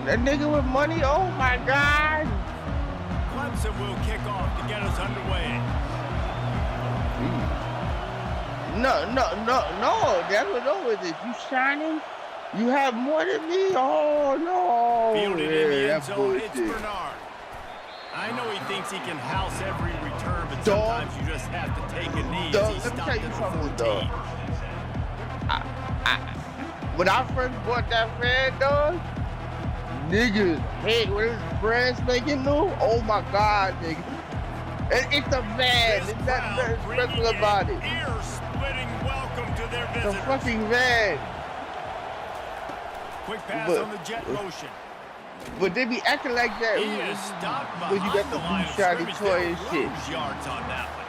That nigga with money, oh my God. Clemson will kick off to get us underway. No. That's what over with it. You shining? You have more than me? Oh, no. Fielded in the end zone, it's Bernard. I know he thinks he can house every return, but sometimes you just have to take a knee as he stopped at the 14. When I first bought that fan, dog, niggas, hey, what is brands making new? Oh my God, nigga. It's a van. It's not special about it. Ear-splitting welcome to their visitors. It's a fucking van. Quick pass on the jet motion. But they be acting like that when you got the blue shiny toy and shit. Yards on that one.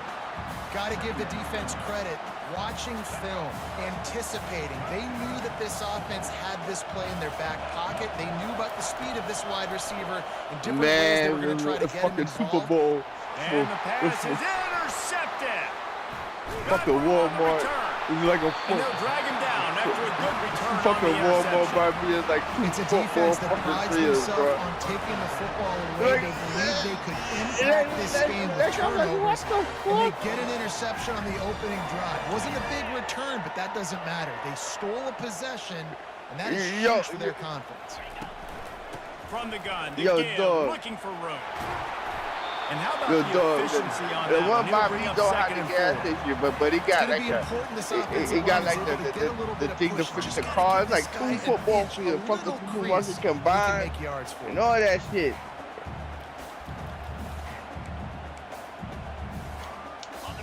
Got to give the defense credit. Watching film, anticipating. They knew that this offense had this play in their back pocket. They knew about the speed of this wide receiver and different ways they were going to try to get him involved. Super Bowl. And the pass is intercepted. Fucking Walmart. It's like a and they'll drag him down after a good return. Fucking Walmart by me is like it's a defense that prides themselves on taking the football away. They believe they could impact this game with turnovers, and they get an interception on the opening drive. It wasn't a big return, but that doesn't matter. They stole a possession, and that is huge for their confidence. From the gun, looking for room. And how about the efficiency on that one? He don't have the gas station, but he got like he got like the thing to fix the car. It's like 2 football fields, fucking supermarket combined, and all that shit.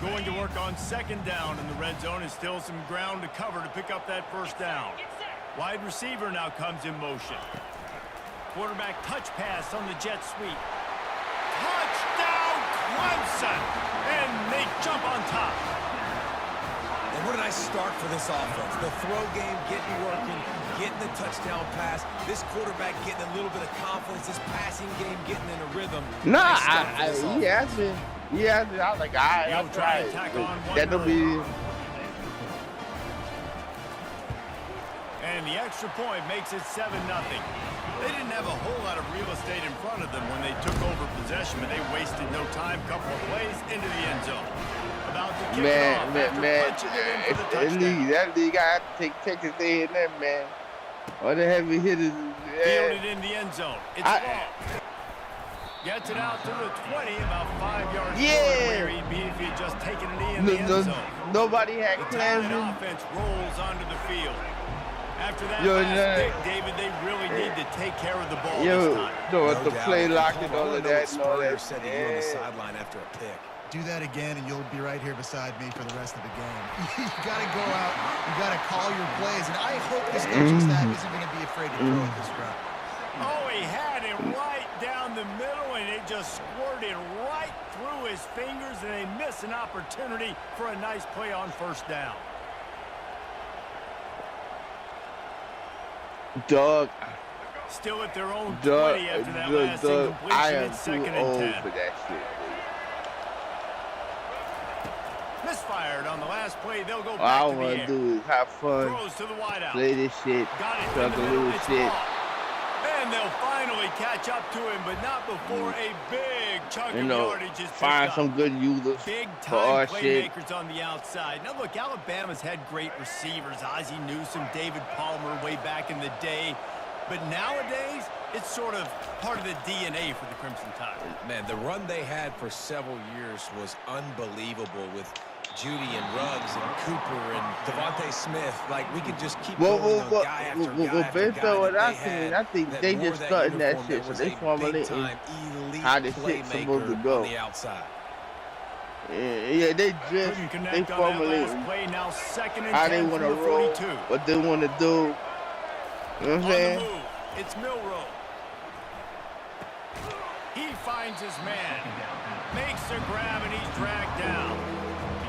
Going to work on second down in the red zone, and still some ground to cover to pick up that first down. Wide receiver now comes in motion. Quarterback touch pass on the jet sweep. Touchdown, Clemson! And they jump on top. And what a nice start for this offense. The throw game getting working, getting the touchdown pass. This quarterback getting a little bit of confidence. This passing game getting in a rhythm. Nah, he has been. I was like, I'll try it. That'll be. And the extra point makes it 7-0. They didn't have a whole lot of real estate in front of them when they took over possession, but they wasted no time. Couple of plays into the end zone. About to kick it off after punching it in for the touchdown. That league, I have to take Texas A&M, man. All the heavy hitters. Fielded in the end zone. It's long. Gets it out to the 20, about 5 yards short where he'd be if he had just taken a knee in the end zone. Nobody had plans. The offense rolls onto the field. After that last pick, David, they really need to take care of the ball this time. The play lock and all of that and all that. Said he on the sideline after a pick. Do that again, and you'll be right here beside me for the rest of the game. You got to go out. You got to call your plays, and I hope this coaching staff isn't going to be afraid to throw at this route. Oh, he had it right down the middle, and it just squirted right through his fingers, and they miss an opportunity for a nice play on first down. Doug. Still at their own 20 after that last incompletion. I am it's too 2nd and old 10. for that shit. Misfired on the last play. They'll go back All I to the want air. to do is have fun, Throws to the wideout. play this shit, Got it. a little shit. And they'll finally catch up to him, but not before a big chunk of yardage is picked find up. some good users Big for our time shit. playmakers on the outside. Now look, Alabama's had great receivers. Ozzie Newsome, David Palmer way back in the day. But nowadays, it's sort of part of the DNA for the Crimson Tide. Man, the run they had for several years was unbelievable with Judy and Ruggs and Cooper and Devontae Smith. Like, we could just keep going on guy after guy. I think they just starting that shit, so they formulating how the shit's supposed to go. On the outside. Yeah, they formulating how they want to roll, what they want to do. You know what I'm saying? It's Milroe. He finds his man, makes a grab, and he's dragged down.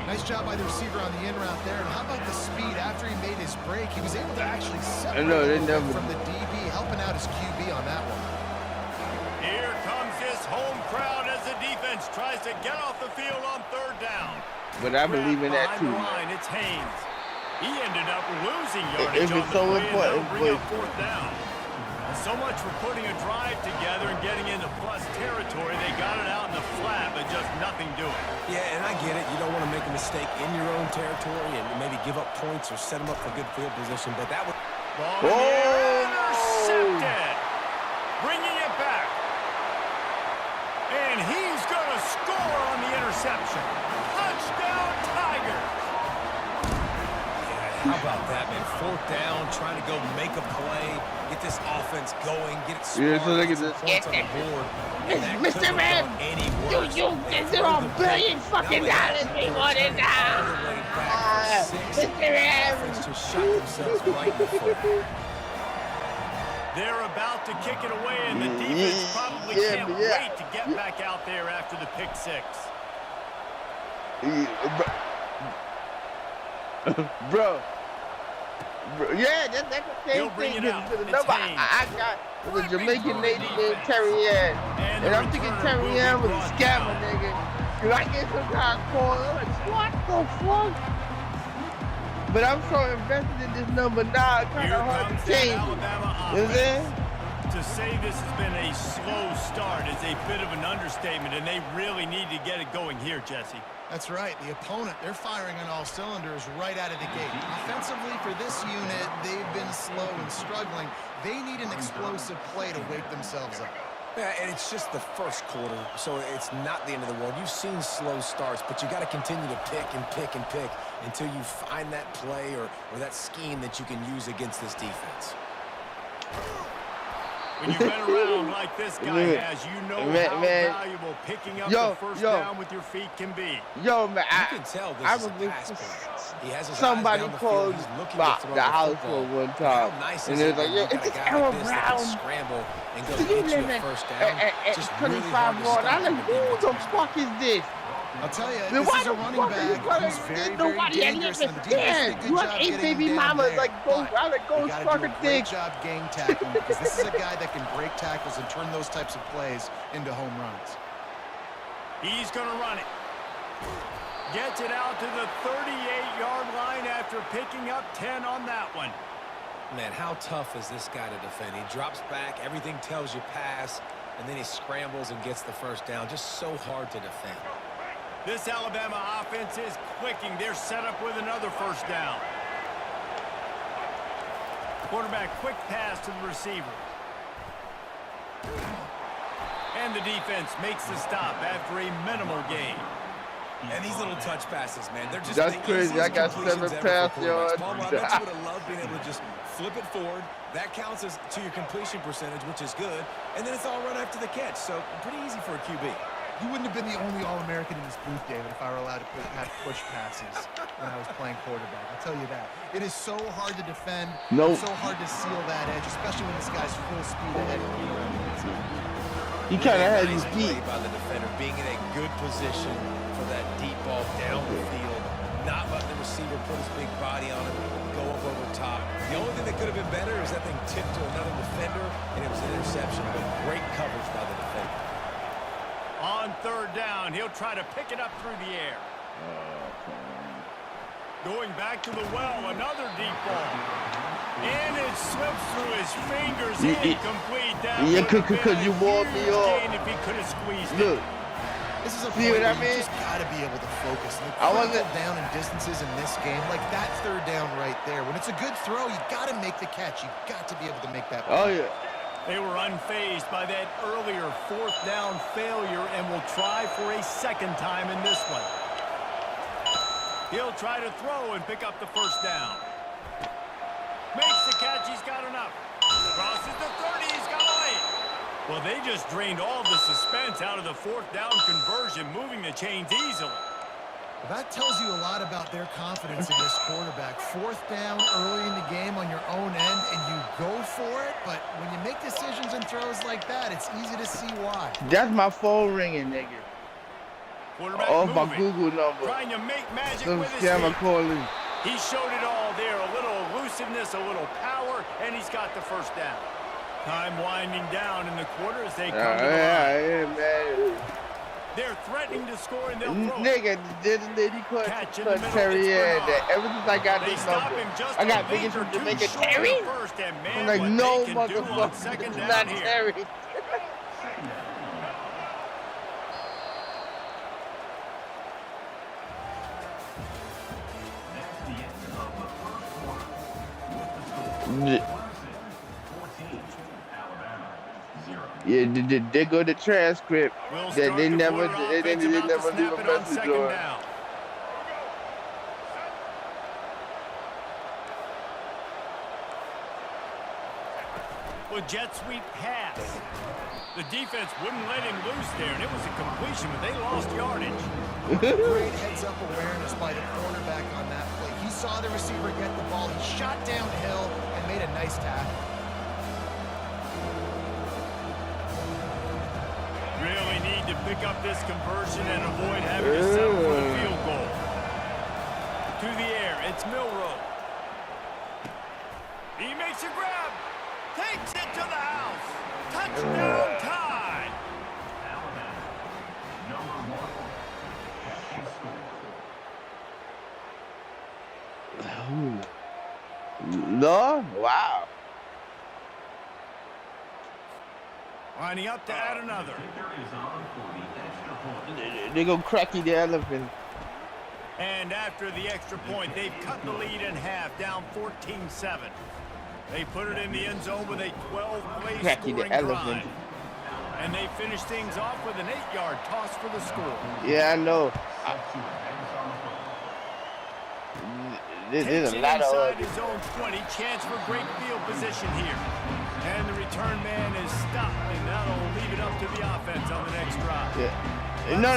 Nice job by the receiver on the in route there. And how about the speed after he made his break? He was able to actually separate from the DB, helping out his QB on that one. Here comes this home crowd as the defense tries to get off the field on third down. But I believe in that too. Line, it's Haynes. He ended up losing yardage if it's so important, bring up fourth down. So much for putting a drive together and getting into plus territory. They got it out in the flat, but just nothing doing. Yeah, and I get it. You don't want to make a mistake in your own territory and maybe give up points or set them up for good field position, but that was... Ball in the air, intercepted. Bringing it back. And he's going to score on the interception. Touchdown, Tigers. How about that, man? 4th down, trying to go make a play, get this offense going, get it started, so they can some points on the board. Mr. Man, you there are $1 billion fucking dollars we want it now. Mr. Man. Just shot themselves right in the foot. They're about to kick it away, and the defense probably can't wait to get back out there after the pick six. Bro, yeah, that's the same thing. The number I got was a Jamaican lady named Terry Ann. And I'm thinking Terry Ann was a scammer, nigga. Cause I get some kind of call, I'm like, what the fuck? But I'm so invested in this number now, it's kind of hard to change it. You know what I'm saying? To say this has been a slow start is a bit of an understatement, and they really need to get it going here, Jesse. That's right. The opponent, they're firing on all cylinders right out of the gate. Offensively, for this unit, they've been slow and struggling. They need an explosive play to wake themselves up. Yeah, and it's just the first quarter, so it's not the end of the world. You've seen slow starts, but you got to continue to pick and pick and pick until you find that play or that scheme that you can use against this defense. When you've been around like this guy has, you know how valuable picking up the first down with your feet can be. Yo, man, you can tell this is a pass play. He has his somebody eyes down the called field. the house for one time. Nice and it's like, yeah, it's just Aaron Brown. Scramble and go So you get you live a first down. at 25 more. I'm like, who the fuck is this? I'll tell you, this is a running back who's very, very dangerous. And the defense did a good you job have 8 getting baby him down mamas there. like go fucking Great dick. job gang tackling because this is a guy that can break tackles and turn those types of plays into home runs. He's going to run it. Gets it out to the 38-yard line after picking up 10 on that one. Man, how tough is this guy to defend? He drops back, everything tells you pass, and then he scrambles and gets the first down. Just so hard to defend. This Alabama offense is clicking. They're set up with another first down. Quarterback quick pass to the receiver. And the defense makes the stop after a minimal gain. And these little touch passes, man, they're just that's crazy. I got 7 pass yards. Paul, I bet you would have loved being able to just flip it forward. That counts as to your completion percentage, which is good. And then it's all run after the catch. So pretty easy for a QB. You wouldn't have been the only All-American in this booth, David, if I were allowed to have push passes when I was playing quarterback. I'll tell you that. It is so hard to defend. It's so hard to seal that edge, especially when this guy's full speed ahead of you. He kind of had his beat. By the defender, being in a good position for that deep ball down the field, not letting the receiver put his big body on him, go up over top. The only thing that could have been better is that thing tipped to another defender, and it was an interception, but great coverage by the defender. On third down, he'll try to pick it up through the air. Going back to the well, another deep ball. And it slips through his fingers. Incomplete. Yeah, because you wore me off. If he could have squeezed Look. This is a See point what I where mean? you just got to be able to focus. I wasn't down in distances in this game, like that third down right there. When it's a good throw, you got to make the catch. You got to be able to make that play. Oh, yeah. They were unfazed by that earlier fourth down failure and will try for a second time in this one. He'll try to throw and pick up the first down. Makes the catch. He's got enough. Crosses the 30. He's got away. Well, they just drained all the suspense out of the fourth down conversion, moving the chains easily. That tells you a lot about their confidence in this quarterback. Fourth down early in the game on your own end, and you go for it. But when you make decisions and throws like that, it's easy to see why. That's my phone ringing, nigga. Off my Google number. Trying to make magic Some with his scammer feet. calling. He showed it all there. A little elusiveness, a little power, and he's got the first down. Time winding down in the quarter as they come to the line. Yeah, man. They're threatening to score and they'll throw. Nigga, didn't he cut Terry in? Ever since I got this number, I got biggest from Jamaica Terry. I'm like, no motherfucker, it's not Terry. Yeah, they go to transcript that they never leave a message on. Well, jet sweep pass. The defense wouldn't let him loose there, and it was a completion, but they lost yardage. Great heads-up awareness by the quarterback on that play. He saw the receiver get the ball. He shot downhill and made a nice tackle. Really need to pick up this conversion and avoid having to settle for the field goal. To the air, it's Milroe. He makes a grab. Takes it to the house. Touchdown tie. No? Wow. Lining up to add another. They go Cracky the elephant. And after the extra point, they've cut the lead in half, down 14-7. They put it in the end zone with a 12-play scoring drive. And they finish things off with an 8-yard toss for the score. Yeah, I know. There's a lot of inside his own 20, chance for great field position here. And the return man is stopped, and that'll leave it up to the offense on the next drive. Yeah. No.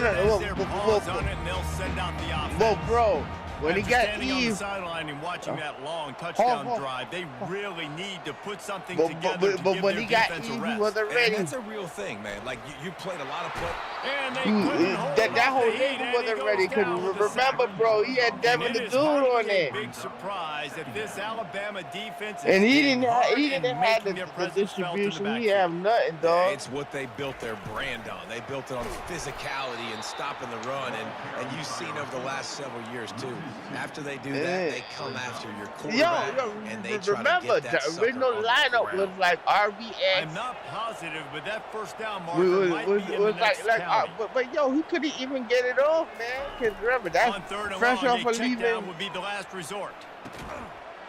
Well, bro, when he got standing on the sideline and watching that long touchdown drive, they really need to put something together to give when their he got defense E, a rest. he wasn't ready. And that's a real thing, man. Like, you played a lot of play. And they couldn't hold that whole the heat, nigga and wasn't he ready. goes down with the Remember, sack. bro, he had Devin the Dude on It it. big surprise that this Alabama defense is And he didn't hard have and the making their presence felt in the distribution. He backfield. have nothing, dog. It's what they built their brand on. They built it on physicality and stopping the run, and you've seen over the last several years too. After they do that, they come after your quarterback, and they try remember, to get that the original sucker on the lineup was ground. like RBX. I'm not positive, but that first down marker might be in the next county. But yo, he couldn't even get it off, man. Because remember, that's on third and fresh long, off a of check leaving. down would be the last resort.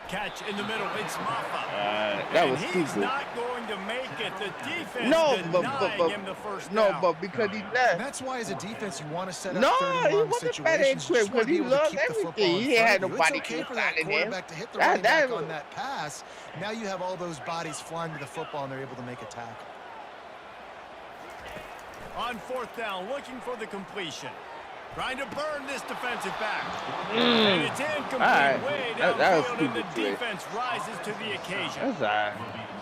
Catch in the middle, it's Maffa. That was he's stupid. not going to make it. The defense denying him the first no, down. but because he left. And that's why, as a defense, you want to set up No, third and he long wasn't better situations. You equipped just want because to be he able to loved keep the football everything. in He front had of you. nobody It's okay for that controlling him. quarterback to hit the running back on that pass. Now you have all those bodies flying to the football, and they're able to make a tackle. On fourth down, looking for the completion. Trying to burn this defensive back. And it's incomplete way downfield, and the defense rises to the occasion. That's all right.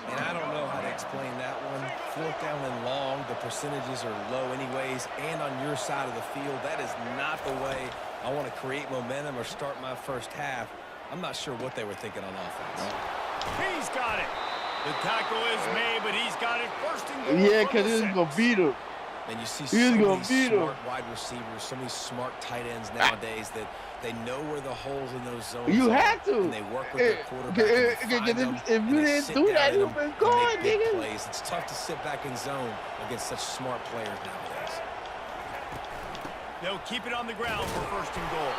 And I don't know how to explain that one. Fourth down and long, the percentages are low anyways, and on your side of the field, that is not the way I want to create momentum or start my first half. I'm not sure what they were thinking on offense. He's got it. The tackle is made, but he's got it first and goal. Yeah, because he's going to beat him. And you see He's so many gonna beat him. smart wide receivers, so many smart tight ends nowadays that they know where the holes in those zones You are. had to. And they work with their quarterback. If you didn't do that, you've been gone, nigga. Plays. It's tough to sit back in zone against such smart players nowadays. They'll keep it on the ground for first and goal.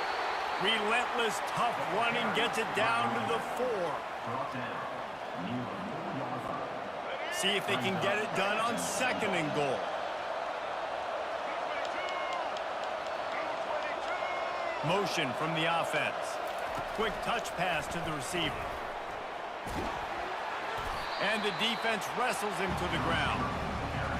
Relentless, tough running gets it down to the 4. See if they can get it done on second and goal. Motion from the offense. Quick touch pass to the receiver. And the defense wrestles him to the ground.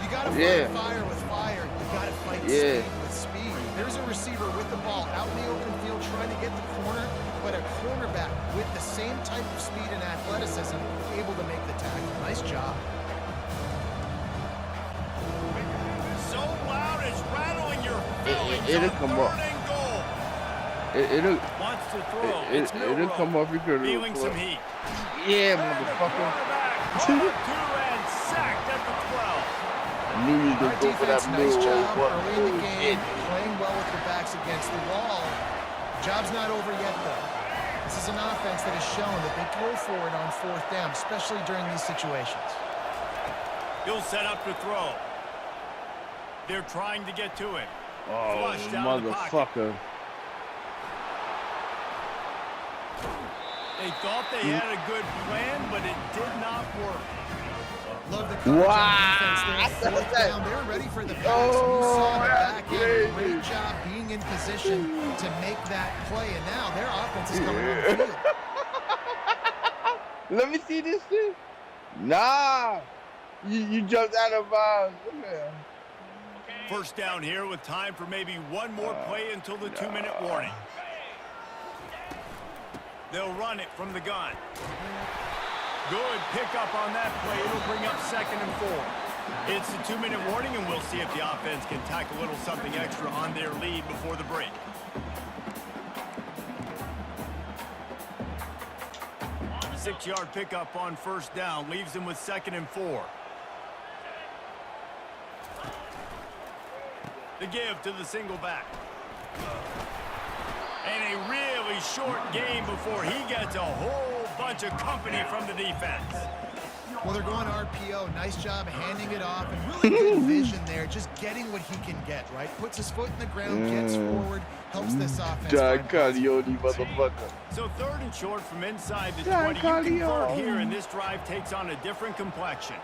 You got to fight fire with fire. You got to fight speed with speed. There's a receiver with the ball out in the open field trying to get the corner, but a cornerback with the same type of speed and athleticism able to make the tackle. Nice job. So loud it's rattling your feelings. It'll come up. It'll Wants to throw. It'll come up. You could feeling some heat. Yeah, motherfucker. Two and sacked at the 12. Knew you Our could go for that defense, nice move. job What early in the game, bullshit. playing well with their backs against the wall. Job's not over yet, though. This is an offense that has shown that they go for it on fourth down, especially during these situations. He'll set up to throw. They're trying to get to him. Oh, Flush down the pocket. motherfucker. They thought they had a good plan, but it did not work. Love the coverage Wow. on defense there. Fourth down, they're ready for the pass. Oh, You saw the that's back end. crazy. Great job being in position to make that play, and now their offense is coming on the field. Let me see this shit. Nah. You jumped out of bounds. Yeah. First down here with time for maybe one more play until the 2-minute warning. They'll run it from the gun. Good pickup on that play. It'll bring up 2nd and 4. It's the 2-minute warning, and we'll see if the offense can tack a little something extra on their lead before the break. A 6-yard pickup on first down leaves them with 2nd and 4. The give to the single back. And a really short game before he gets a whole bunch of company from the defense. Well, they're going RPO. Nice job handing it off, and really good vision there, just getting what he can get, right? Puts his foot in the ground, gets forward, helps this offense. John Cardioli, motherfucker. So 3rd and short from inside the John 20. You convert Cardioli. here, and this drive takes on a different complexion.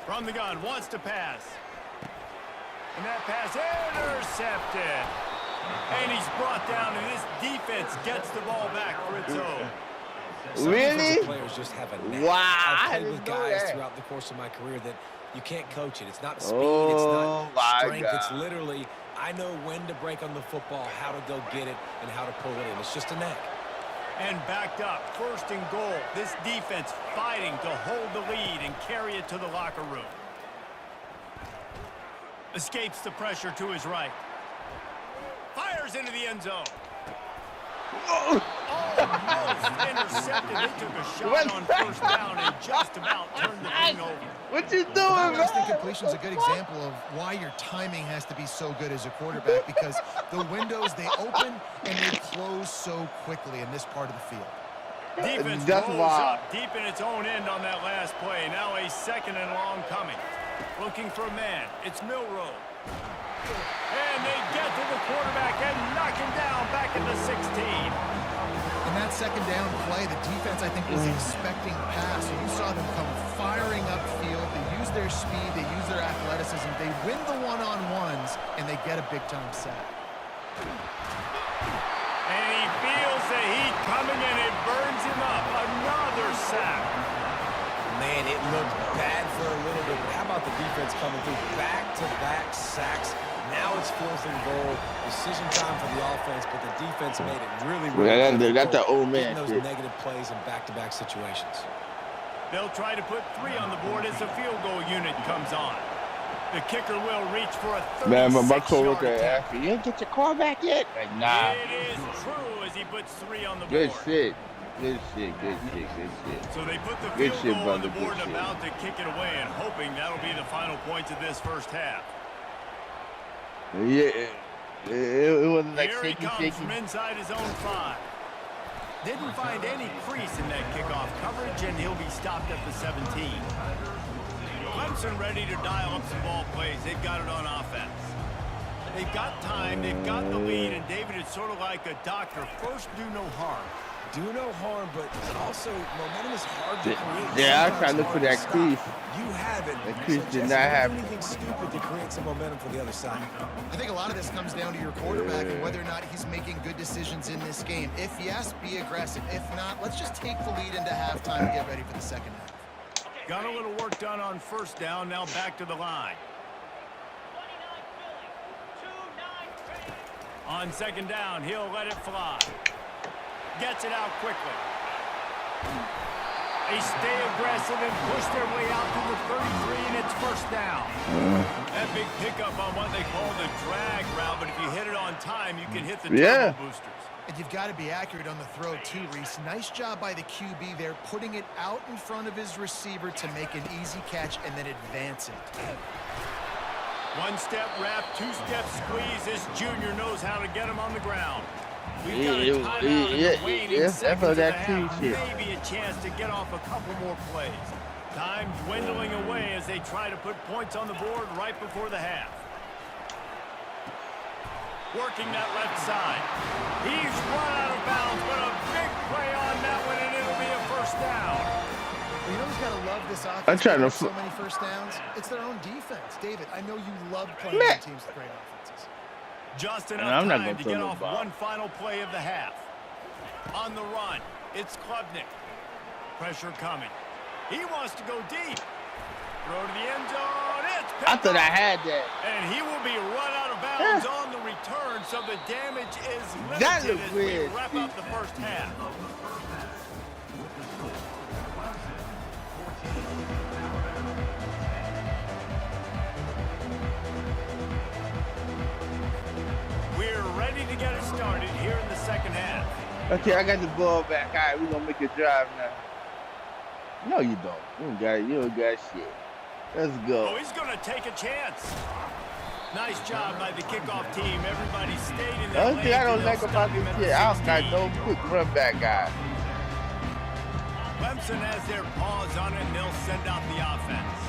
From the gun, wants to pass. And that pass intercepted. And he's brought down, and this defense gets the ball back for its own. Some Really? defensive players just have a knack. Wow, I I've played didn't with know guys that. throughout the course of my career that you can't coach it. It's not speed, Oh, it's my not strength. God. It's literally, I know when to break on the football, how to go get it, and how to pull it in. It's just a knack. And backed up, 1st and goal. This defense fighting to hold the lead and carry it to the locker room. Escapes the pressure to his right. Fires into the end zone. Almost intercepted. They took a shot on first down and just about turned the thing over. What you doing, That man? last incompletion is a good example of why your timing has to be so good as a quarterback, because the windows, they open and they close so quickly in this part of the field. Defense That's rolls wild. up deep in its own end on that last play. Now a 2nd and long coming. Looking for a man. It's Milroe. And they get to the quarterback and knock him down back at the 16. In that 2nd down play, the defense, I think, was expecting pass. So you saw them come firing upfield. They use their speed. They use their athleticism. They win the one-on-ones, and they get a big-time sack. And he feels the heat coming, and it burns him up. Another sack. Man, it looked bad for a little bit, but how about the defense coming through back-to-back sacks? Now it's 4th and goal. Decision time for the offense, but the defense made it really That's the old man those shit. negative plays in back-to-back situations. They'll try to put 3 on the board as the field goal unit comes on. The kicker will reach for a 36-yard Man, my coworker attempt. asked me, you didn't get your car back yet? Like, nah. It is true as he puts 3 on the Good board. shit. Good shit, good shit, good shit. So they put the Good field shit, goal on the brother, board good and about to kick it away, and hoping that'll be the final points of this first half. Yeah, it wasn't like Here he shaky, comes shaky. from inside his own 5. Didn't find any crease in that kickoff coverage, and he'll be stopped at the 17. Clemson ready to dial up some ball plays. They've got it on offense. They've got time, they've got the lead, and David, it's sort of like a doctor. First, do no harm. Do no harm, but also momentum is hard to create. Yeah, I was trying to Sometimes look for that hard to crease. stop. You have it. That crease So did just not don't do happen. anything stupid to create some momentum for the other side. I think a lot of this comes down to your quarterback and whether or not he's making good decisions in this game. If yes, be aggressive. If not, let's just take the lead into halftime and get ready for the second half. Got a little work done on first down, now back to the line. On second down, he'll let it fly. Gets it out quickly. They stay aggressive and push their way out to the 33, and it's first down. That big pickup on what they call the drag route, but if you hit it on time, you can hit the turbo boosters. And you've got to be accurate on the throw too, Reese. Nice job by the QB there, putting it out in front of his receiver to make an easy catch and then advance it. One-step wrap, two-step squeeze. This junior knows how to get him on the ground. We've got a timeout in the waning seconds of the half. Maybe a chance to get off a couple more plays. Time dwindling away as they try to put points on the board right before the half. Working that left side. He's run out of bounds, but a big play on that one, and it'll be a first down. Well, you know who's got to love this offense? I'm trying to so many first downs. It's their own defense. David, I know you love playing on teams with great offenses. Just enough time to get off one final play of the half. On the run, it's Klubnik. Pressure coming. He wants to go deep. Throw to the end zone. It's I thought I had that. And he will be run out of bounds on the return, so the damage is limited That looks as weird. we wrap up the first half. We're ready to get it started here in the second half. Okay, I got the ball back. All right, we're going to make a drive now. No, you don't. You don't got shit. Let's go. Oh, he's going to take a chance. Nice job by the kickoff team. Everybody stayed in their The only thing I don't lane, like about this shit, I don't got no quick run back guy. Clemson has their paws on it, and they'll send out the offense.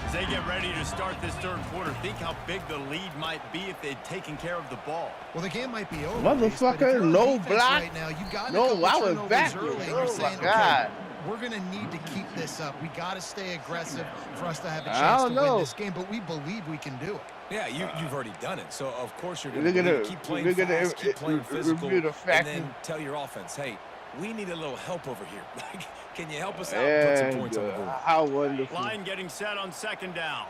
As they get ready to start this third quarter, think how big the lead might be if they'd taken care of the ball. Well, the game might be over. Motherfucker, no block. Right now, you got no, I was back. Oh, my God. Okay, we're going to need to keep this up. We got to stay aggressive for us to have a chance to win this game, but we believe we can do it. Yeah, you've already done it, so of course you're going to keep playing fast, keep playing physical, and then tell your offense, hey, we need a little help over here. Can you help us out and put some points on the board? How wonderful. Line getting set on second down.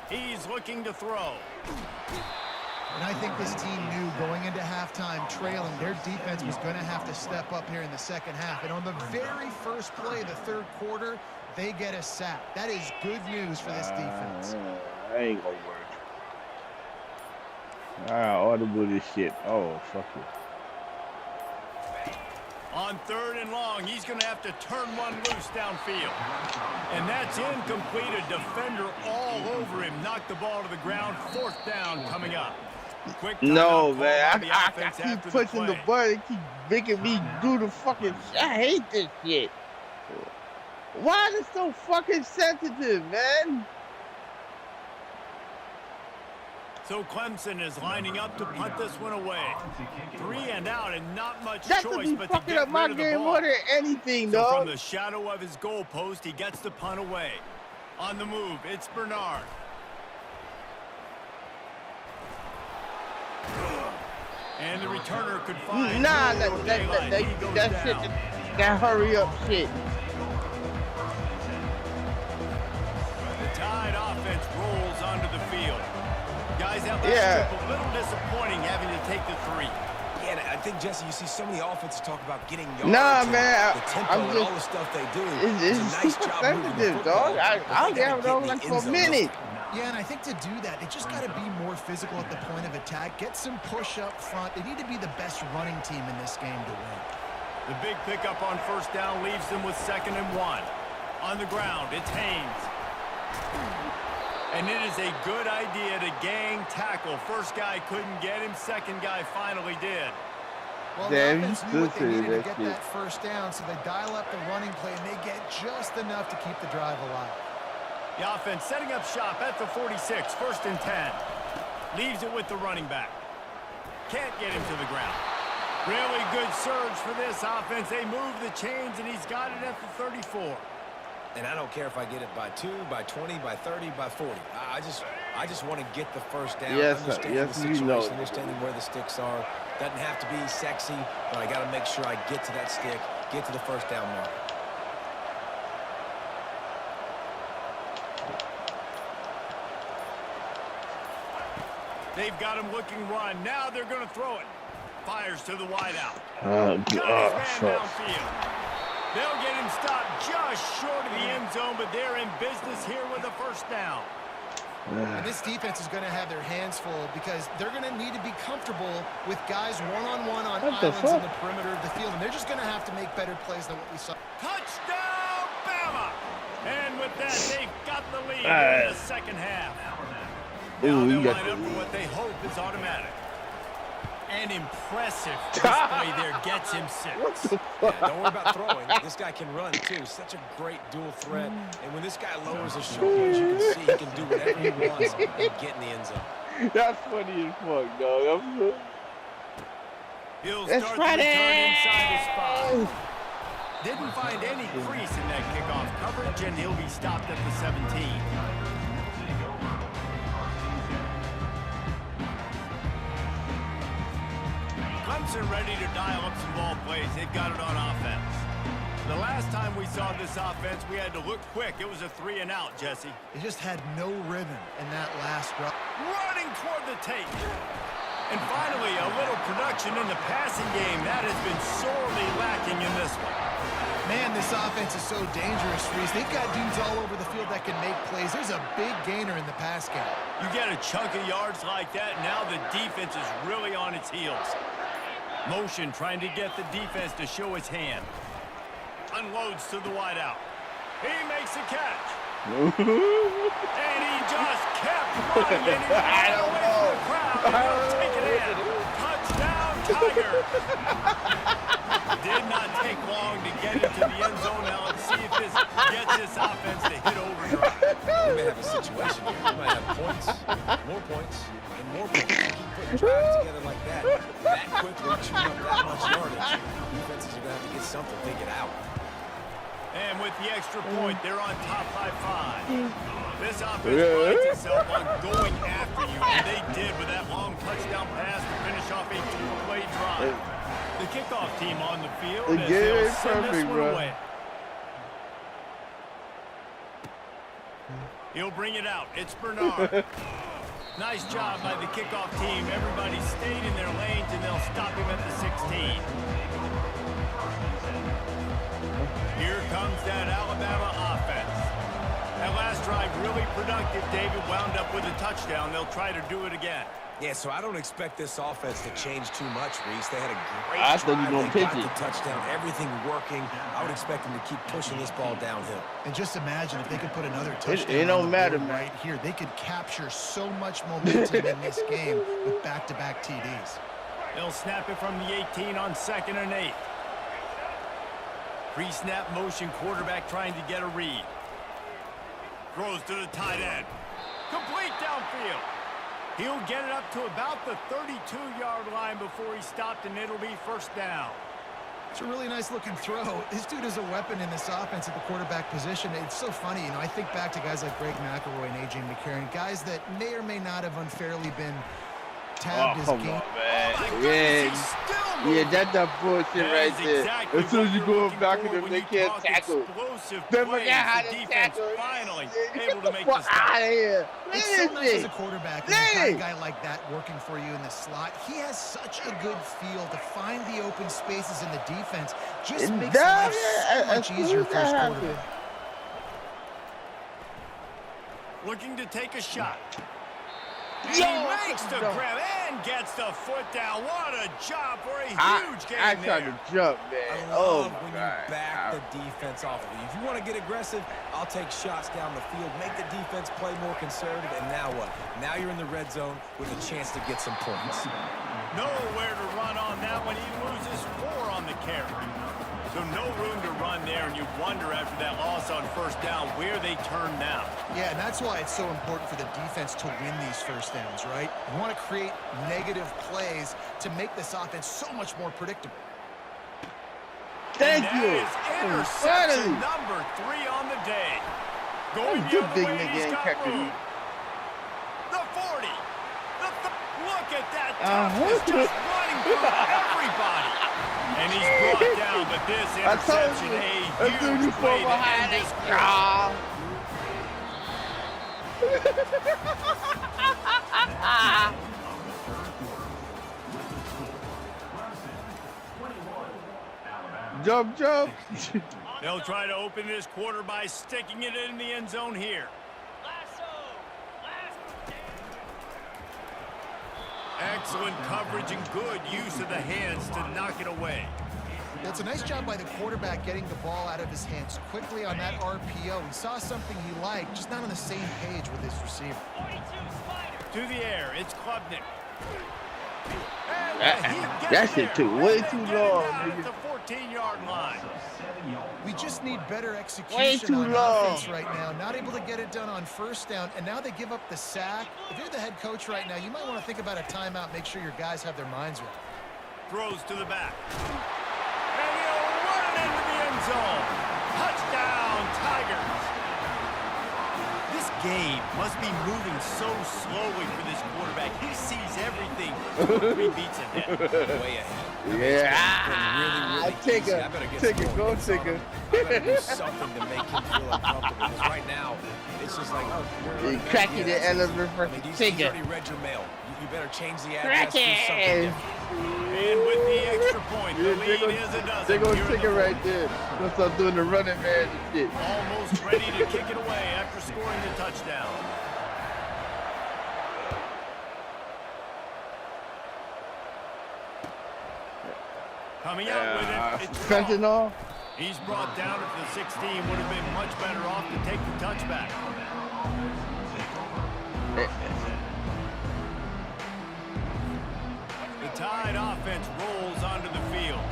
He's looking to throw. And I think this team knew going into halftime trailing, their defense was going to have to step up here in the second half. And on the very first play of the third quarter, they get a sack. That is good news for this defense. That ain't going to work. Audible this shit. Oh, fuck it. On third and long, he's going to have to turn one loose downfield. And that's incomplete. A defender all over him. Knocked the ball to the ground. Fourth down coming up. No, man. I keep pushing the button. Keep making me do the fucking shit. I hate this shit. Why is it so fucking sensitive, man? So Clemson is lining up to punt this one away. 3 and out and not much That's choice but fucking to get up my rid of the game ball. more than anything, So dog. from the shadow of his goalpost, he gets the punt away. On the move, it's Bernard. And the returner could find that shit, that hurry up shit. The Tide offense rolls onto the field. Guys, that last trip a little disappointing having to take the 3. Yeah, I think, Jesse, you see so many offenses talk about getting yards. Nah, man. The tempo and all the stuff they do. It's a nice super job moving the sensitive, football. dog. I'll have it on like for a minute. Yeah, and I think to do that, they just got to be more physical at the point of attack. Get some push up front. They need to be the best running team in this game to win. The big pickup on first down leaves them with 2nd and 1. On the ground, it's Haynes. And it is a good idea to gang tackle. First guy couldn't get him. Second guy finally did. Well, the offense knew what they needed to get that first down, so they dial up the running play, and they get just enough to keep the drive alive. The offense setting up shop at the 46, 1st and 10. Leaves it with the running back. Can't get him to the ground. Really good surge for this offense. They move the chains, and he's got it at the 34. And I don't care if I get it by 2, by 20, by 30, by 40. I just want to get the first down. Understand the situation, understanding where the sticks are. Doesn't have to be sexy, but I got to make sure I get to that stick, get to the first down mark. They've got him looking run. Now they're going to throw it. Fires to the wideout. Downfield. They'll get him stopped just short of the end zone, but they're in business here with a first down. And this defense is going to have their hands full because they're going to need to be comfortable with guys one-on-one on islands in the perimeter of the field. And they're just going to have to make better plays than what we saw. Touchdown, Bama! And with that, they've got the lead in the second half. Now they'll line up for what they hope is automatic. An impressive display there gets him 6. Yeah, don't worry about throwing. This guy can run, too. Such a great dual threat. And when this guy lowers his shoulders, you can see he can do whatever he wants and get in the end zone. That's funny as fuck, dog. He'll start the return inside his 5. Didn't find any crease in that kickoff coverage, and he'll be stopped at the 17. Clemson ready to dial up some ball plays. They've got it on offense. The last time we saw this offense, we had to look quick. It was a 3-and-out, Jesse. They just had no rhythm in that last drop. Running toward the tape. And finally, a little production in the passing game. That has been sorely lacking in this one. Man, this offense is so dangerous, Reese. They've got dudes all over the field that can make plays. There's a big gainer in the pass game. You get a chunk of yards like that, now the defense is really on its heels. Motion trying to get the defense to show his hand. Unloads to the wideout. He makes a catch. And he just kept running. And he ran away from the crowd. And he'll take it in. Touchdown, Tigers. Did not take long to get into the end zone. Now let's see if this gets this offense to hit overdrive. We may have a situation here. We might have points, more points, and more points. Keep putting drives together like that quickly, chewing up that much yardage. Defenses are going to have to get something figured out. And with the extra point, they're on top by 5. This offense prides itself on going after you, and they did with that long touchdown pass to finish off a 2-play drive. The kickoff team on the field, and they'll send this one away. He'll bring it out. It's Bernard. Nice job by the kickoff team. Everybody stayed in their lanes, and they'll stop him at the 16. Here comes that Alabama offense. That last drive really productive. David wound up with a touchdown. They'll try to do it again. Yeah, so I don't expect this offense to change too much, Reese. They had a great I thought you drive. were They gonna got pitch the touchdown, everything working. I would expect them to keep pushing this ball downhill. And just imagine if they could put another touchdown it don't on the matter, board man. right here. They could capture so much momentum in this game with back-to-back TDs. They'll snap it from the 18 on 2nd and 8. Pre-snap motion, quarterback trying to get a read. Throws to the tight end. Complete downfield. He'll get it up to about the 32-yard line before he stopped, and it'll be 1st down. It's a really nice-looking throw. This dude is a weapon in this offense at the quarterback position. It's so funny. I think back to guys like Greg McElroy and A.J. McCarron, guys that may or may not have unfairly been tabbed as game. On, man. Yeah, that's that bullshit right there. As soon as you go back in them, they can't tackle. They forget how to tackle. Finally able to make the stop. Out of here. It's so nice as a quarterback when you've got a guy like that working for you in the slot. He has such a good feel to find the open spaces in the defense. Just makes life so much easier for his quarterback. Looking to take a shot. And he makes the grab and gets the foot down. What a job for a huge game I tried to jump, man. I love when you back the defense off of you. If you want to get aggressive, I'll take shots down the field, make the defense play more conservative, and now what? Now you're in the red zone with a chance to get some points. Nowhere to run on that one. He loses 4 on the carry. So no room to run there, and you wonder after that loss on 1st down where they turn now. Yeah, and that's why it's so important for the defense to win these 1st downs, right? You want to create negative plays to make this offense so much more predictable. Thank and you. That is interception number 3 on the day. Going the other way, and he's got room. The 40. Look at that toughness, just running through everybody. And he's brought down, but this interception, a huge play to end this quarter. Jump. They'll try to open this quarter by sticking it in the end zone here. Excellent coverage and good use of the hands to knock it away. It's a nice job by the quarterback getting the ball out of his hands quickly on that RPO. He saw something he liked, just not on the same page with his receiver. To the air, it's Klubnik. That shit took way too long, At the 14-yard line. We just need better execution on offense right now. Not able to get it done on first down, and now they give up the sack. If you're the head coach right now, you might want to think about a timeout, make sure your guys have their minds right. Throws to the back. And he'll run it into the end zone. Touchdown, Tigers. This game must be moving so slowly for this quarterback. He sees everything 3 beats ahead. Way ahead. Yeah, take it, go take it. I gotta do something to make him feel uncomfortable. Because right now, it's just like, oh, you cracking the elevator for he's already read your mail. You better change the address. Do something different. And with the extra point, the lead is a dozen. They're gonna take it right there. Let's start doing the running man and shit. Almost ready to kick it away after scoring the touchdown. Coming out with it, it's Fentanyl. He's brought down at the 16. Would have been much better off to take the touchback. The Tide offense rolls onto the field.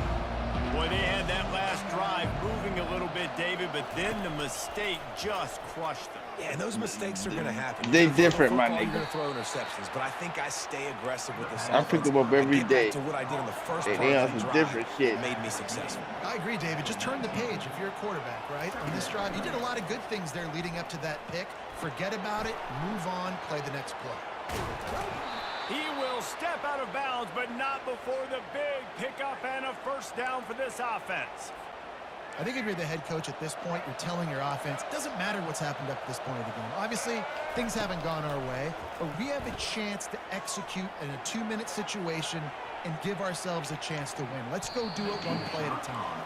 Boy, they had that last drive moving a little bit, David, but then the mistake just crushed them. Yeah, and those mistakes are going to happen. They different, my nigga. You're going to throw interceptions, but I think I stay aggressive with this I pick them up every day. To what I did in the first they on some different shit. Made me successful. I agree, David. Just turn the page if you're a quarterback, right? On this drive, you did a lot of good things there leading up to that pick. Forget about it, move on, play the next play. He will step out of bounds, but not before the big pickup and a first down for this offense. I think if you're the head coach at this point, you're telling your offense, it doesn't matter what's happened up to this point of the game. Obviously, things haven't gone our way, but we have a chance to execute in a 2-minute situation and give ourselves a chance to win. Let's go do it one play at a time.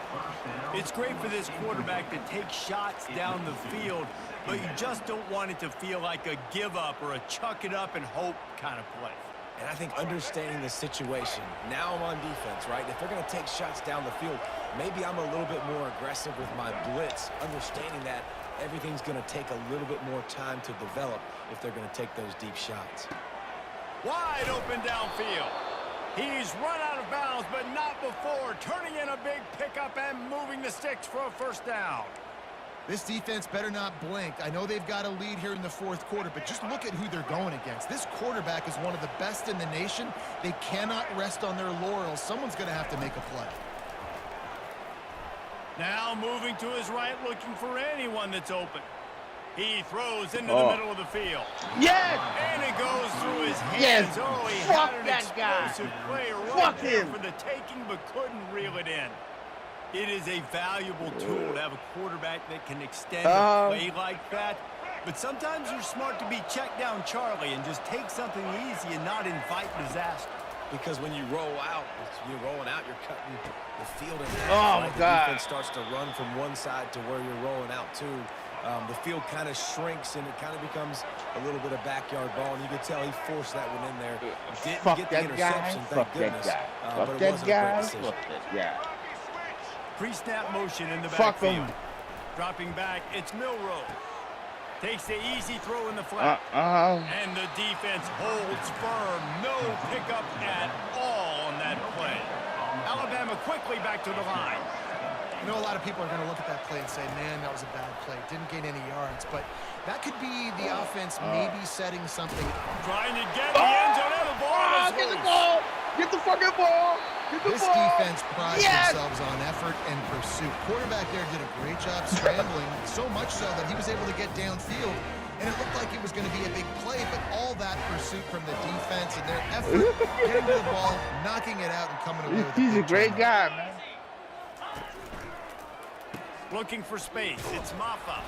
It's great for this quarterback to take shots down the field, but you just don't want it to feel like a give up or a chuck it up and hope kind of play. And I think understanding the situation, now I'm on defense, right? If they're going to take shots down the field, maybe I'm a little bit more aggressive with my blitz, understanding that everything's going to take a little bit more time to develop if they're going to take those deep shots. Wide open downfield. He's run out of bounds, but not before turning in a big pickup and moving the sticks for a first down. This defense better not blink. I know they've got a lead here in the fourth quarter, but just look at who they're going against. This quarterback is one of the best in the nation. They cannot rest on their laurels. Someone's going to have to make a play. Now moving to his right, looking for anyone that's open. He throws into the middle of the field. Yes! And it goes through his hands. Yes! Oh, he Fuck had an that explosive guy. play right Fuck there him. for the taking, but couldn't reel it in. It is a valuable tool to have a quarterback that can extend a play like that. But sometimes you're smart to be check down Charlie and just take something easy and not invite disaster. Because when you roll out, you're rolling out, you're cutting the field in half. Oh, my The God. defense starts to run from one side to where you're rolling out, too. The field kind of shrinks, and it kind of becomes a little bit of backyard ball. And you can tell he forced that one in there. Didn't Fuck get the that guy. interception, Fuck thank goodness. that guy. But Fuck it that wasn't a great guy. decision. Fuck that guy. Pre-snap motion in the Fuck backfield. him. Dropping back, it's Milrow. Takes the easy throw in the flat. And the defense holds firm. No pickup at all on that play. Alabama quickly back to the line. I know a lot of people are going to look at that play and say, man, that was a bad play. Didn't gain any yards. But that could be the offense maybe setting something. Trying to get the end zone and the ball. Get the ball! Get the fucking ball! Get the This ball! defense prides themselves on effort and pursuit. Quarterback there did a great job scrambling, so much so that he was able to get downfield. And it looked like it was going to be a big play, but all that pursuit from the defense and their effort, getting to the ball, knocking it out, and coming away with He's a great guy, man. Looking for space. It's Maffa.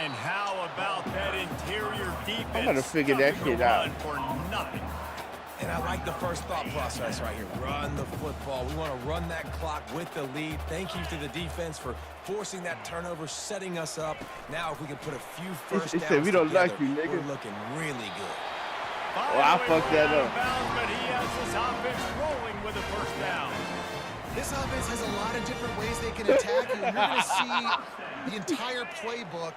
And how about that interior defense? I'm gonna figure that shit out. For nothing. And I like the first thought process right here. Run the football. We want to run that clock with the lead. Thank you to the defense for forcing that turnover, setting us up. Now if we can put a few first downs said we don't together, like you, nigga. we're looking really good. Oh, I fucked that up. But he has this offense rolling with a first down. This offense has a lot of different ways they can attack you, and you're going to see the entire playbook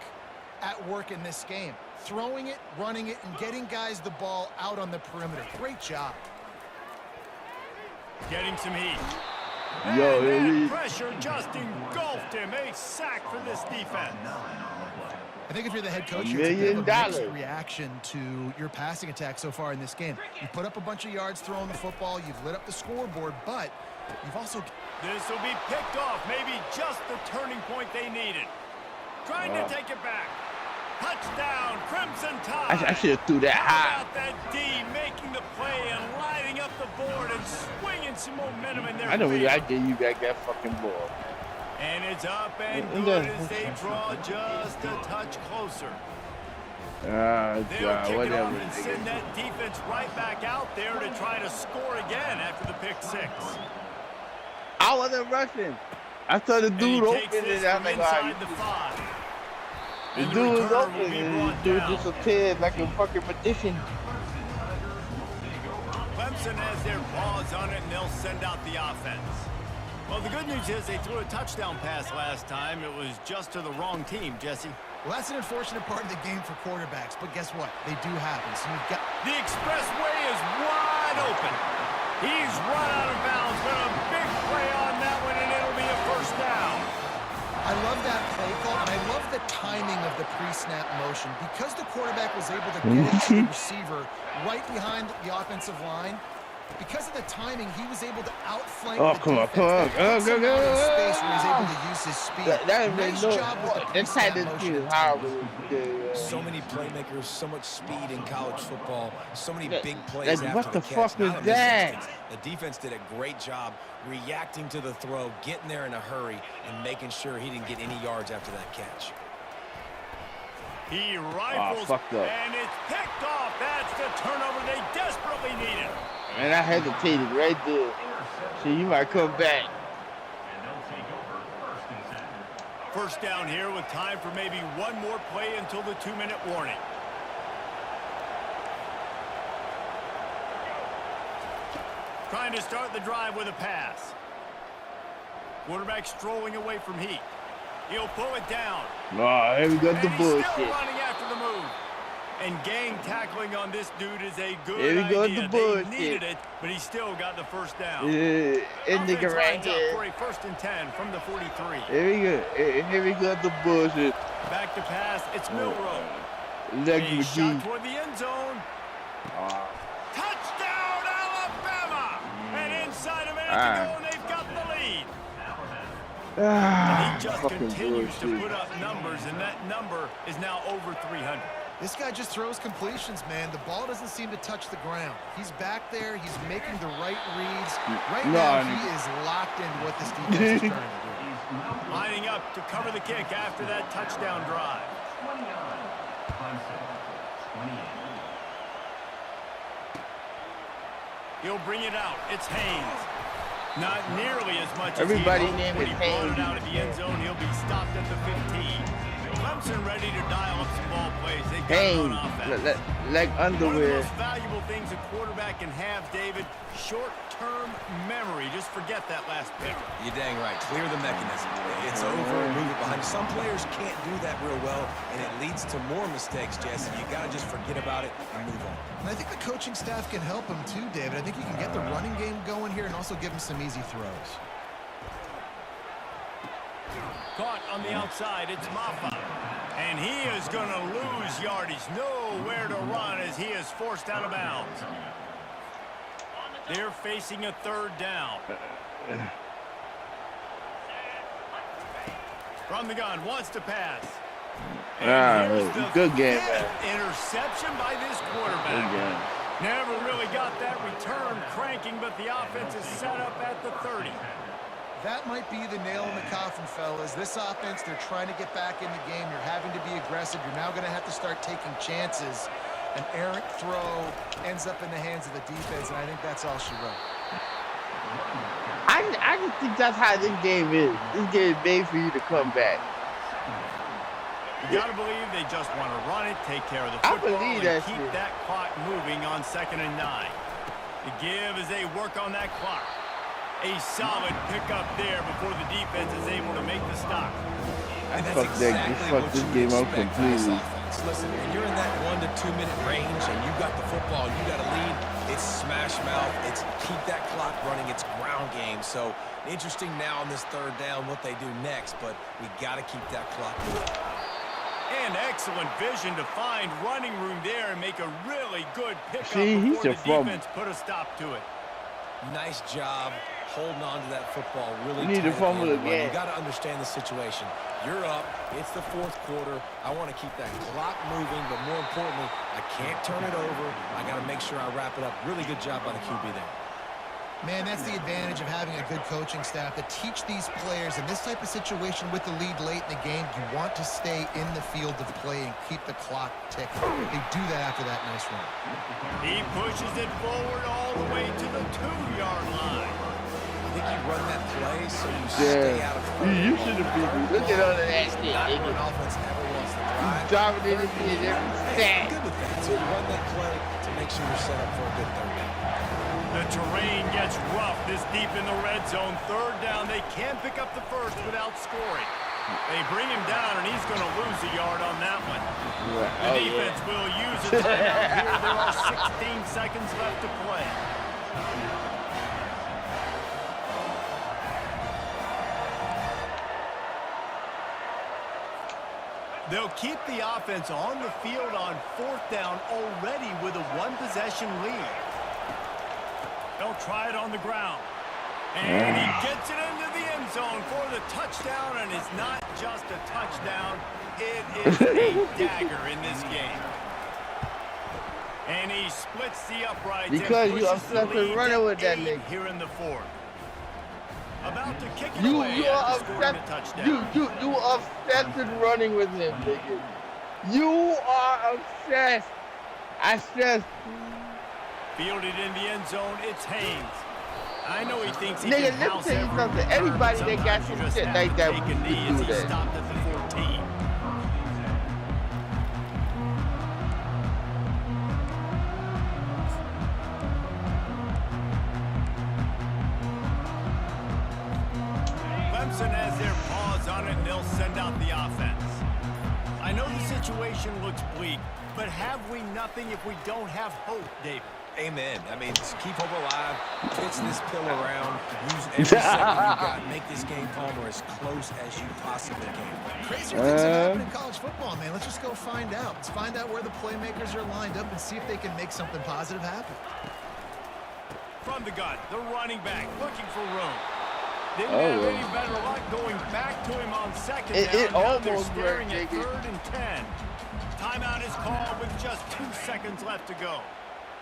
at work in this game. Throwing it, running it, and getting guys the ball out on the perimeter. Great job. Getting some heat. Yo, and that pressure just engulfed him. A sack for this defense. I think if you're the head coach, you're a mixed reaction to your passing attack so far in this game. You put up a bunch of yards throwing the football, you've lit up the scoreboard, but you've also... This will be picked off, maybe just the turning point they needed. Trying to take it back. Touchdown, Crimson Tide. I should have threw that high. How about that D making the play and lighting up the board and swinging some momentum in their I know favor. I gave you back that fucking ball. And it's up and good as they draw just a touch closer. They'll kick it off and send that defense right back out there to try to score again after the pick six. I wasn't rushing. I saw the dude open and I'm like, inside the 5. The dude was open and the dude just appeared like a fucking magician. Clemson has their paws on it and they'll send out the offense. Well, the good news is they threw a touchdown pass last time. It was just to the wrong team, Jesse. Well, that's an unfortunate part of the game for quarterbacks, but guess what? They do happen. So you've got... The expressway is wide open. He's run out of bounds, but a big play on that one, and it'll be a first down. I love that play call, and I love the timing of the pre-snap motion. Because the quarterback was able to get it to the receiver right behind the offensive line, because of the timing, he was able to outflank the defense. Come on. Space where he's able to use his speed. Nice job with the pre-snap motion. So many playmakers, so much speed in college football, so many big plays after what the catch. fuck is that? The defense did a great job reacting to the throw, getting there in a hurry, and making sure he didn't get any yards after that catch. He rifles, and it's picked off. That's the turnover they desperately needed. And I hesitated right there. So you might come back. First down here with time for maybe one more play until the 2-minute warning. Trying to start the drive with a pass. Quarterback strolling away from heat. He'll pull it down. Oh, here we go the bullshit. He's still running after the move. And gang tackling on this dude is a good here we go idea. the bullshit. They needed it, but he still got the first down. Yeah, and nigga right here. For a 1st and 10 from the 43. Here we go the bullshit. Back to pass. It's Milrow. A shot toward the end zone. Touchdown, Alabama! And inside a minute to go, and they've got the lead. And he just continues to put up numbers, and that number is now over 300. This guy just throws completions, man. The ball doesn't seem to touch the ground. He's back there. He's making the right reads. Right now, he is locked into what this defense is trying to do. Lining up to cover the kick after that touchdown drive. He'll bring it out. It's Haynes. Not nearly as much as he hoped. When he brought it out of the end zone, he'll be stopped at the 15. Clemson ready to dial up some ball plays. They got on offense. Like underwear. One of the most valuable things a quarterback can have, David, short-term memory. Just forget that last pick. You're dang right. Clear the mechanism. It's over and move it behind. Some players can't do that real well, and it leads to more mistakes, Jesse. You got to just forget about it and move on. And I think the coaching staff can help him too, David. I think you can get the running game going here and also give him some easy throws. Caught on the outside, it's Maffa. And he is going to lose yardage. Nowhere to run as he is forced out of bounds. They're facing a 3rd down. From the gun, wants to pass. Good game, man. Interception by this quarterback. Never really got that return cranking, but the offense is set up at the 30. That might be the nail in the coffin, fellas. This offense, they're trying to get back in the game. You're having to be aggressive. You're now going to have to start taking chances. An errant throw ends up in the hands of the defense, and I think that's all she wrote. I just think that's how this game is. This game is made for you to come back. You got to believe they just want to run it, take care of the I football, believe and that keep shit. that clock moving on 2nd and 9. The give as they work on that clock. A solid pickup there before the defense is able to make the stop. And that's Fuck that, exactly you fucked what this you game up expect from this completely. offense. Listen, when you're in that 1 to 2 minute range and you got the football, you got a lead, it's smash mouth, it's keep that clock running, it's ground game. So interesting now on this 3rd down what they do next, but we got to keep that clock moving. And excellent vision to find running room there and make a really good pickup See, he's before the a fumble. defense put a stop to it. Nice job holding on to that football really You need to tight at the fumble end of the run. again. You got to understand the situation. You're up. It's the 4th quarter. I want to keep that clock moving, but more importantly, I can't turn it over. I got to make sure I wrap it up. Really good job by the QB there. Man, that's the advantage of having a good coaching staff to teach these players in this type of situation with the lead late in the game. You want to stay in the field of play and keep the clock ticking. They do that after that nice run. He pushes it forward all the way to the 2-yard line. I think you run that play so you stay out of You should have been. Look at all of that shit, Not nigga. when offense never wants to drive. Dominated me in every Hey, stat. I'm good with that. So you run that play to make sure you're set up for a good 3rd down. The terrain gets rough this deep in the red zone. 3rd down, they can't pick up the first without scoring. They bring him down, and he's going to lose a yard on that one. The defense will use a timeout here. There are 16 seconds left to play. They'll keep the offense on the field on 4th down already with a 1-possession lead. They'll try it on the ground. And he gets it into the end zone for the touchdown, and it's not just a touchdown. It is a dagger in this game. And he splits the uprights Because and you pushes the obsessed with lead running to with that 8 nigga. here in the 4th. About to kick it You away are after scoring a obsessed. touchdown. You obsessed with running with him, nigga. You are obsessed. I stress. Fielded in the end zone, it's Haynes. I know he thinks he Nigga, can let me house tell you every something. return, Anybody but that got sometimes some you just shit have like to that take a would knee do as he that. stopped at the 14. Clemson has their paws on it, and they'll send out the offense. I know the situation looks bleak, but have we nothing if we don't have hope, David? Amen. I mean, just keep hope alive, pitch this pill around, use every second you got, make this game calm or as close as you possibly can. Crazier things have happened in college football, man. Let's just go find out. Let's find out where the playmakers are lined up and see if they can make something positive happen. From the gun, the running back looking for room. Didn't have any better luck going back to him on 2nd down. It Now they're almost staring worked, at nigga. 3rd and 10. Timeout is called with just 2 seconds left to go.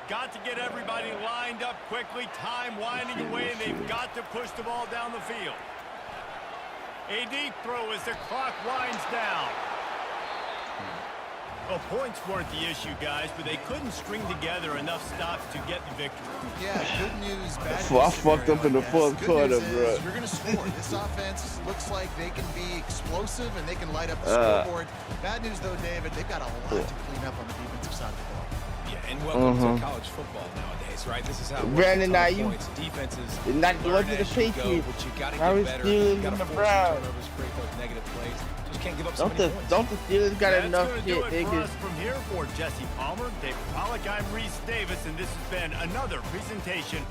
Got to get everybody lined up quickly. Time winding away, and they've got to push the ball down the field. A deep throw as the clock winds down. Well, points weren't the issue, guys, but they couldn't string together enough stops to get the victory. Yeah, good news, bad news. I fucked up in the scenario, I 4th guess. quarter, Good news bro. is you're going to score. This offense looks like they can be explosive and they can light up the scoreboard. Bad news, though, David, they've got a lot to clean up on the defensive side of the ball. Yeah, and welcome to college football nowadays, right? This is how it works. Brandon, now you defenses not going learn to the as you go, Patriots. but you got to I get was better. Steelers You got and to the force your Browns. turnovers, create those negative plays. Just can't give up so many points. Don't the Steelers got That's enough gonna shit, do it for nigga? us from here. For Jesse Palmer, David Pollack, I'm Reese Davis, and this has been another presentation